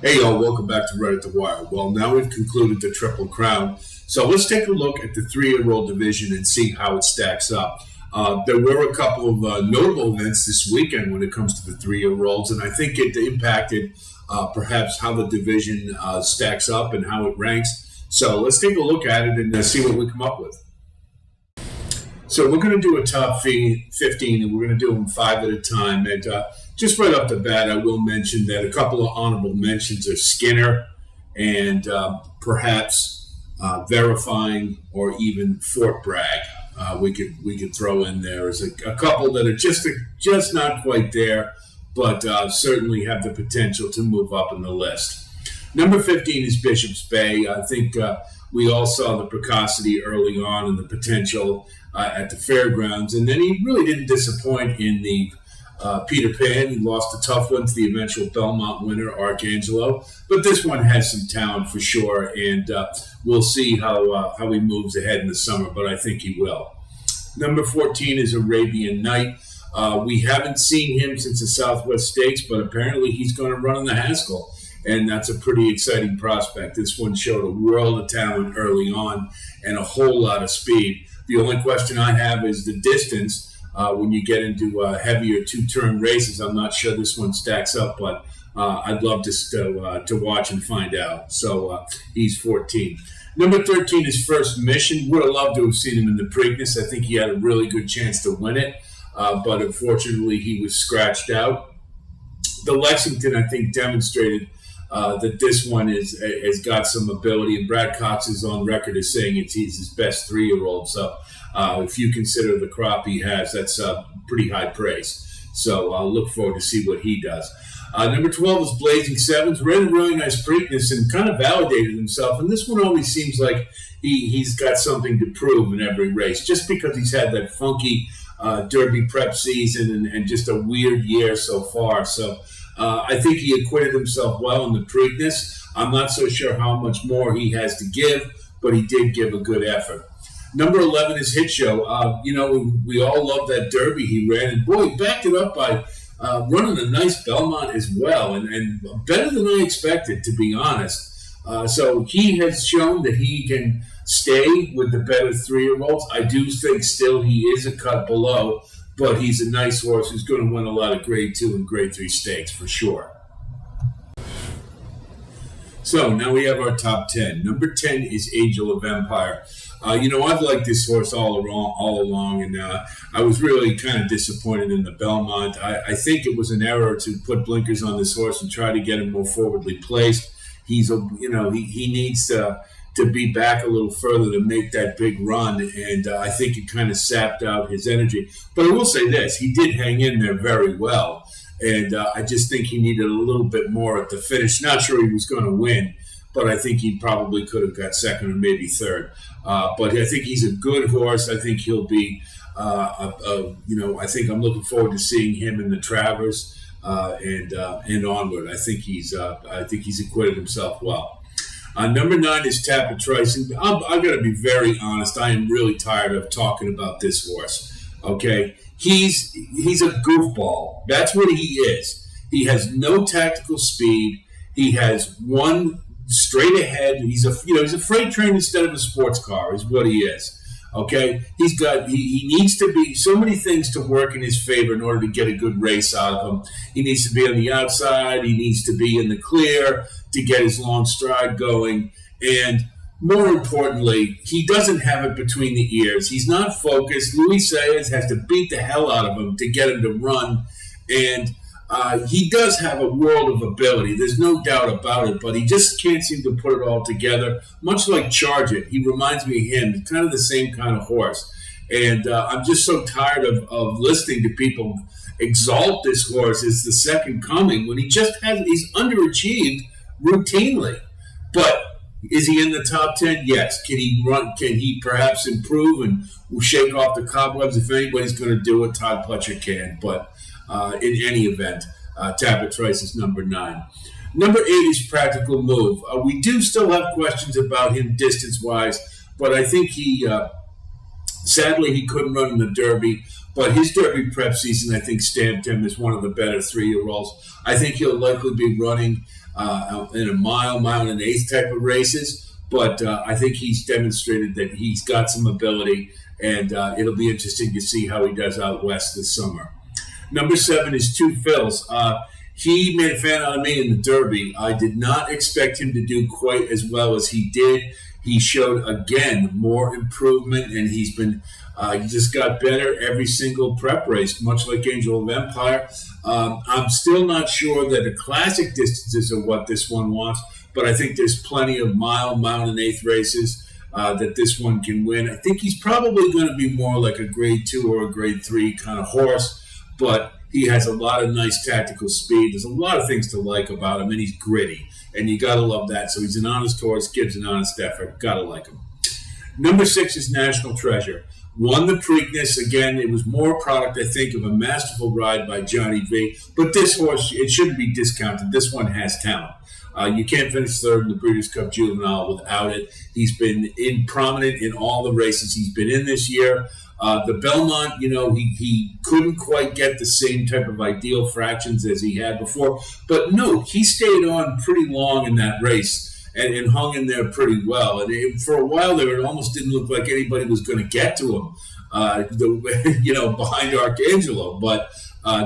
Hey, y'all, welcome back to Right at the Wire. Well, now we've concluded the Triple Crown. So let's take a look at the 3-year-old division and see how it stacks up. There were a couple of notable events this weekend when it comes to the 3-year-olds, and I think it impacted perhaps how the division stacks up and how it ranks. So let's take a look at it and see what we come up with. So we're going to do a top 15, and we're going to do them 5 at a time. And just right off the bat, I will mention that a couple of honorable mentions are Skinner and perhaps Verifying or even Fort Bragg. We could throw in there as a couple that are just not quite there, but certainly have the potential to move up in the list. Number 15 is Bishop's Bay. I think we all saw the precocity early on and the potential at the fairgrounds, and then he really didn't disappoint in the Peter Pan. He lost a tough one to the eventual Belmont winner, Arcangelo, but this one has some talent for sure, and we'll see how he moves ahead in the summer, but I think he will. Number 14 is Arabian Night. We haven't seen him since the Southwest Stakes, but apparently he's going to run in the Haskell, and that's a pretty exciting prospect. This one showed a world of talent early on and a whole lot of speed. The only question I have is the distance. When you get into heavier two-turn races, I'm not sure this one stacks up, but I'd love to watch and find out. So he's 14. Number 13 is First Mission. Would have loved to have seen him in the Preakness. I think he had a really good chance to win it, but unfortunately he was scratched out. The Lexington, I think, demonstrated that this one has got some ability, and Brad Cox is on record as saying he's his best 3-year-old. So if you consider the crop he has, that's pretty high praise. So I'll look forward to see what he does. Number 12 is Blazing Sevens. Ran a really nice Preakness and kind of validated himself. And this one always seems like he's got something to prove in every race, just because he's had that funky Derby prep season and just a weird year so far. So I think he acquitted himself well in the Preakness. I'm not so sure how much more he has to give, but he did give a good effort. Number 11 is Hit Show. We all love that Derby he ran, and boy, he backed it up by running a nice Belmont as well, and better than I expected, to be honest. So he has shown that he can stay with the better 3-year-olds. I do think still he is a cut below, but he's a nice horse who's going to win a lot of Grade 2 and Grade 3 stakes for sure. So now we have our top 10. Number 10 is Angel of Empire. I've liked this horse all along, and I was really kind of disappointed in the Belmont. I think it was an error to put blinkers on this horse and try to get him more forwardly placed. He needs to be back a little further to make that big run, and I think it kind of sapped out his energy. But I will say this, he did hang in there very well, and I just think he needed a little bit more at the finish. Not sure he was going to win, but I think he probably could have got second or maybe third. But I think he's a good horse. I think he'll be, I think I'm looking forward to seeing him in the Travers and onward. I think he's acquitted himself well. Number 9 is Tapit Trice. I've got to be very honest. I am really tired of talking about this horse. Okay, he's a goofball. That's what he is. He has no tactical speed. He has one straight ahead. He's a freight train instead of a sports car is what he is. Okay, he needs to be so many things to work in his favor in order to get a good race out of him. He needs to be on the outside. He needs to be in the clear to get his long stride going. And more importantly, he doesn't have it between the ears. He's not focused. Luis Saez has to beat the hell out of him to get him to run. And he does have a world of ability. There's no doubt about it, but he just can't seem to put it all together. Much like Charge It, he reminds me of him. Kind of the same kind of horse. And I'm just so tired of listening to people exalt this horse as the second coming when he's underachieved routinely. But is he in the top 10? Yes. Can he run? Can he perhaps improve and shake off the cobwebs? If anybody's going to do it, Todd Pletcher can. But in any event, Tapit Trice is number 9. Number 8 is Practical Move. We do still have questions about him distance-wise, but I think sadly he couldn't run in the Derby. But his Derby prep season, I think, stamped him as one of the better 3-year-olds. I think he'll likely be running in a mile and an eighth type of races. But I think he's demonstrated that he's got some ability, and it'll be interesting to see how he does out west this summer. Number 7 is Two Phils. He made a fan out of me in the Derby. I did not expect him to do quite as well as he did. He showed, again, more improvement, and he just got better every single prep race, much like Angel of Empire. I'm still not sure that the classic distances are what this one wants, but I think there's plenty of mile and eighth races that this one can win. I think he's probably going to be more like a grade 2 or a grade 3 kind of horse, but he has a lot of nice tactical speed. There's a lot of things to like about him, and he's gritty, and you got to love that. So he's an honest horse, gives an honest effort. Got to like him. Number 6 is National Treasure. Won the Preakness. Again, it was more product, I think, of a masterful ride by Johnny V. But this horse, it shouldn't be discounted. This one has talent. You can't finish third in the Breeders' Cup Juvenile without it. He's been prominent in all the races he's been in this year. The Belmont, he couldn't quite get the same type of ideal fractions as he had before. But no, he stayed on pretty long in that race and hung in there pretty well. And for a while there, it almost didn't look like anybody was going to get to him, behind Arcangelo. But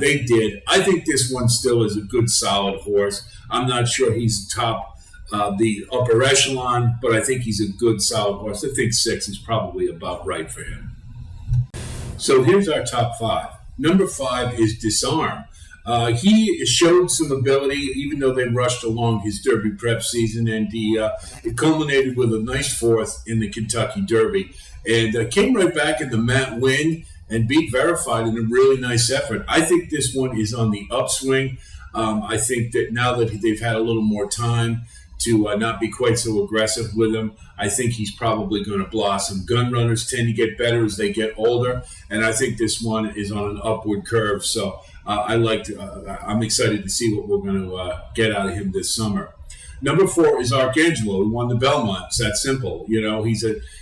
they did. I think this one still is a good, solid horse. I'm not sure he's top the upper echelon, but I think he's a good, solid horse. I think 6 is probably about right for him. So here's our top 5. Number 5 is Disarm. He showed some ability, even though they rushed along his Derby prep season, and it culminated with a nice 4th in the Kentucky Derby, and came right back in the Matt win and beat Verified in a really nice effort. I think this one is on the upswing. I think that now that they've had a little more time to not be quite so aggressive with him, I think he's probably going to blossom. Gun runners tend to get better as they get older, and I think this one is on an upward curve. So I'm excited to see what we're going to get out of him this summer. Number 4 is Arcangelo, who won the Belmont. It's that simple.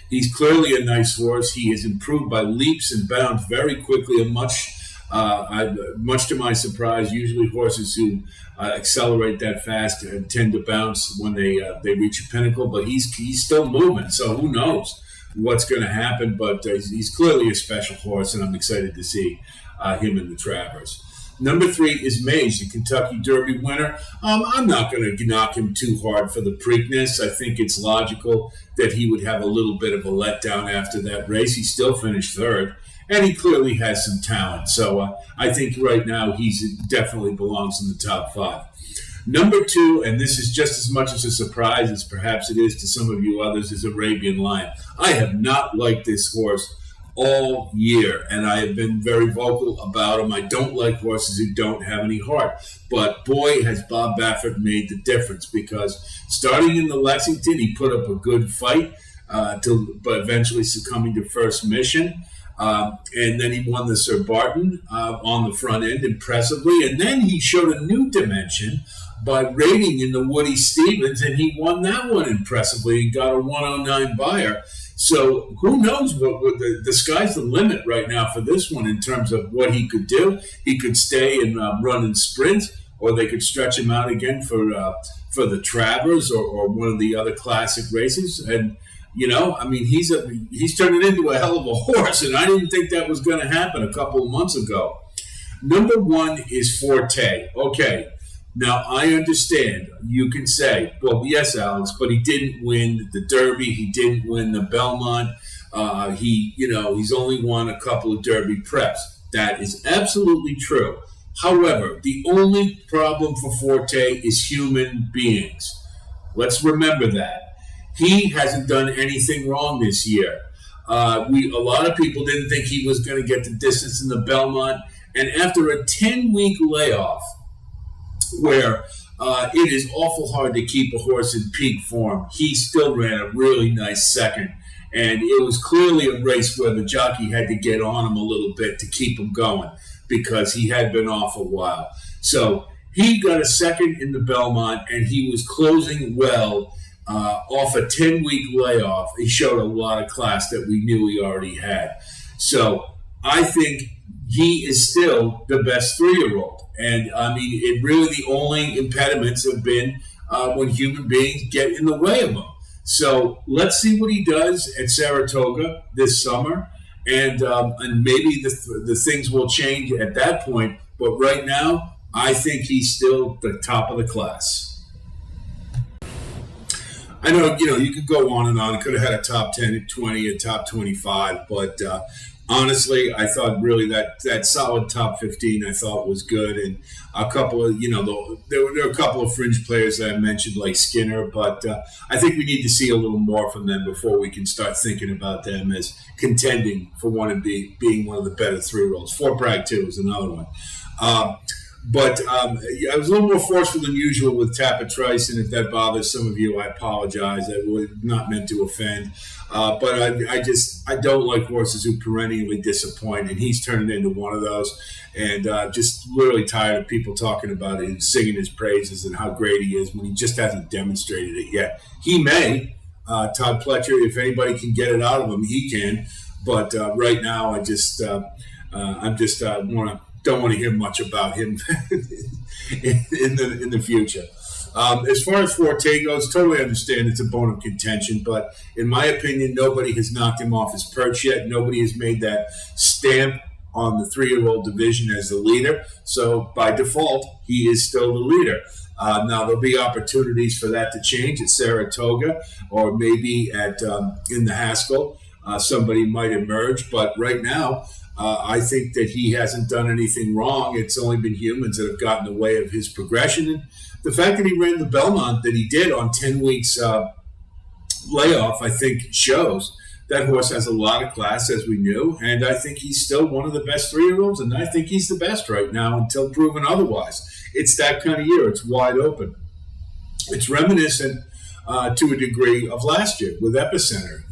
He's clearly a nice horse. He has improved by leaps and bounds very quickly, and much to my surprise, usually horses who accelerate that fast tend to bounce when they reach a pinnacle. But he's still moving, so who knows what's going to happen? But he's clearly a special horse, and I'm excited to see him in the Travers. Number 3 is Mage, the Kentucky Derby winner. I'm not going to knock him too hard for the Preakness. I think it's logical that he would have a little bit of a letdown after that race. He still finished 3rd, and he clearly has some talent. So I think right now he definitely belongs in the top 5. Number 2, and this is just as much as a surprise as perhaps it is to some of you others, is Arabian Lion. I have not liked this horse all year, and I have been very vocal about him. I don't like horses who don't have any heart, but boy, has Bob Baffert made the difference, because starting in the Lexington, he put up a good fight, but eventually succumbing to First Mission, and then he won the Sir Barton on the front end impressively, and then he showed a new dimension by raiding in the Woody Stevens, and he won that one impressively and got a 109 buyer. So who knows what the sky's the limit right now for this one in terms of what he could do. He could stay and run and sprint, or they could stretch him out again for the Travers or one of the other classic races. And he's turning into a hell of a horse, and I didn't think that was going to happen a couple of months ago. Number 1 is Forte. Okay. Now, I understand. You can say, well, yes, Alex, but he didn't win the Derby. He didn't win the Belmont. He's only won a couple of Derby preps. That is absolutely true. However, the only problem for Forte is human beings. Let's remember that. He hasn't done anything wrong this year. A lot of people didn't think he was going to get the distance in the Belmont. And after a 10-week layoff, where it is awful hard to keep a horse in peak form, he still ran a really nice second. And it was clearly a race where the jockey had to get on him a little bit to keep him going, because he had been off a while. So he got a second in the Belmont, and he was closing well off a 10-week layoff. He showed a lot of class that we knew he already had. So I think he is still the best 3-year-old. And I mean, it really the only impediments have been when human beings get in the way of him. So let's see what he does at Saratoga this summer, and maybe the things will change at that point. But right now, I think he's still the top of the class. I know, you could go on and on. Could have had a top 10 at 20, a top 25, but honestly, I thought really that solid top 15 I thought was good. And a couple of, there were a couple of fringe players that I mentioned like Skinner, but I think we need to see a little more from them before we can start thinking about them as contending for being one of the better 3-year-olds. Fort Bragg, too, is another one. But I was a little more forceful than usual with Tapper Trice, and if that bothers some of you, I apologize. I was not meant to offend. But I don't like horses who perennially disappoint, and he's turning into one of those. And just literally tired of people talking about it and singing his praises and how great he is when he just hasn't demonstrated it yet. He may. Todd Pletcher, if anybody can get it out of him, he can. But right now, don't want to hear much about him in the future. As far as Forte goes, totally understand it's a bone of contention, but in my opinion, nobody has knocked him off his perch yet. Nobody has made that stamp on the 3-year-old division as the leader. So by default, he is still the leader. Now there'll be opportunities for that to change at Saratoga or maybe in the Haskell. Somebody might emerge, but right now, I think that he hasn't done anything wrong. It's only been humans that have gotten in the way of his progression. And the fact that he ran the Belmont that he did on 10 weeks layoff, I think, shows that horse has a lot of class, as we knew. And I think he's still one of the best 3-year-olds, and I think he's the best right now until proven otherwise. It's that kind of year. It's wide open. It's reminiscent to a degree of last year with Epicenter,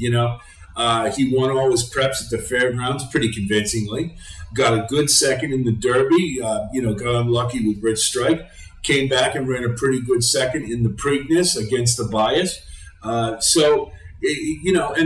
He won all his preps at the fairgrounds pretty convincingly. Got a good second in the Derby. Got unlucky with Rich Strike. Came back and ran a pretty good second in the Preakness against the bias. And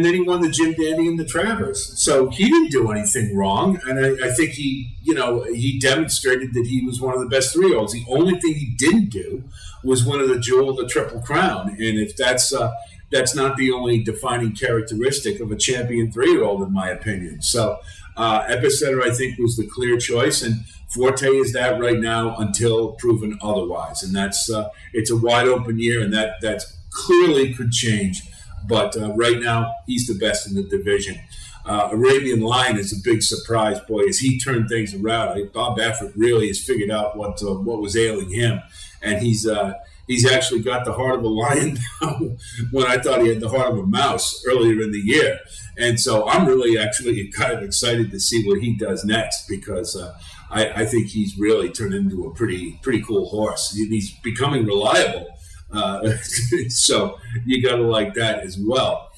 then he won the Jim Dandy and the Travers. So he didn't do anything wrong. And I think he demonstrated that he was one of the best 3-year-olds. The only thing he didn't do was win the Jewel of the Triple Crown. And if that's not the only defining characteristic of a champion 3-year-old, in my opinion. So Epicenter, I think, was the clear choice, and Forte is that right now until proven otherwise. And that's it's a wide open year, and that clearly could change. But right now, he's the best in the division. Arabian Lion is a big surprise, boy, as he turned things around. Bob Baffert really has figured out what was ailing him, and he's actually got the heart of a lion now when I thought he had the heart of a mouse earlier in the year. And so I'm really actually kind of excited to see what he does next, because I think he's really turned into a pretty cool horse. He's becoming reliable. So you got to like that as well.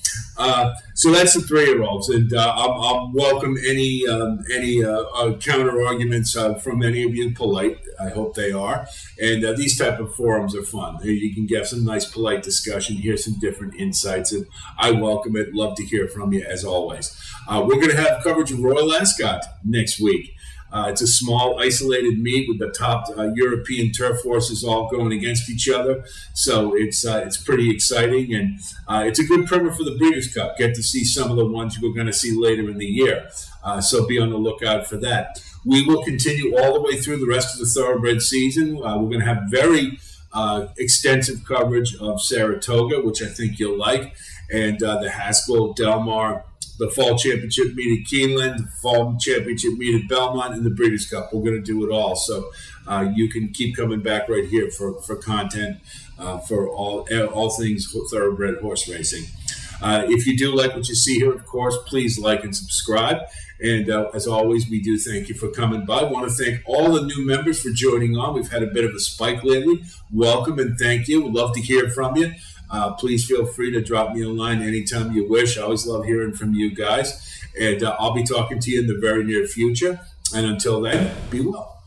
So that's the 3-year-olds, and I'll welcome any counter arguments from any of you. Polite, I hope they are. And these type of forums are fun. You can get some nice, polite discussion, hear some different insights, and I welcome it. Love to hear from you as always. We're going to have coverage of Royal Ascot next week. It's a small, isolated meet with the top European turf horses all going against each other. So it's pretty exciting, and it's a good primer for the Breeders' Cup. Get to see some of the ones we're going to see later in the year. So be on the lookout for that. We will continue all the way through the rest of the thoroughbred season. We're going to have very extensive coverage of Saratoga, which I think you'll like, and the Haskell, Del Mar, the Fall Championship meet at Keeneland, the Fall Championship meet at Belmont, and the Breeders' Cup. We're going to do it all. So you can keep coming back right here for content for all things thoroughbred horse racing. If you do like what you see here, of course, please like and subscribe. And as always, we do thank you for coming by. I want to thank all the new members for joining on. We've had a bit of a spike lately. Welcome and thank you. We'd love to hear from you. Please feel free to drop me a line anytime you wish. I always love hearing from you guys. And I'll be talking to you in the very near future. And until then, be well.